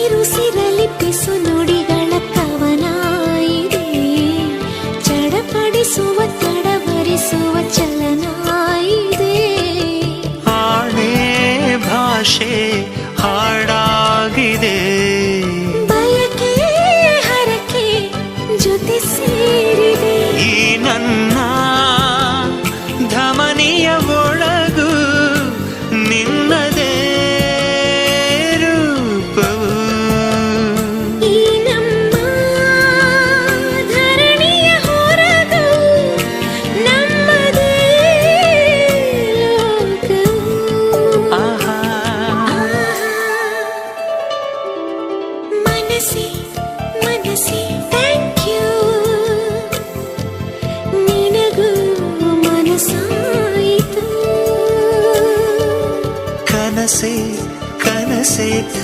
ಉಸಿರುಸಿರಲಿ ಪಿಸು ನುಡಿಗಳ ಕವನ ಇದೆ. ಚಡಪಡಿಸುವ ತಡವರಿಸುವ ಚಲನ ಇದೆ. ಆಣೆ ಭಾಷೆ ಹಾಡಾಗಿದೆ. ಬಯಕೆ ಹರಕೆ ಜೊತೆ ಸೇರಿದೆ. ಈ ನನ್ನ ಧಮನಿಯ ಒಳಗು ನಿನ್ನದೇ ರೂಪವು. ಈ ನಮ್ಮ ಧರಣಿಯ ಹೊರಗು ನಮ್ಮದೇ ಲೋಕವು. ಆಹಾ ಮನಸ್ಸೇ ಮನಸ್ಸೇ ಥ್ಯಾಂಕ್ ಯು. ನಿನಗೂ ಮನಸ್ಸಾಯಿತು. ಕನಸೆ ಕನಸೆ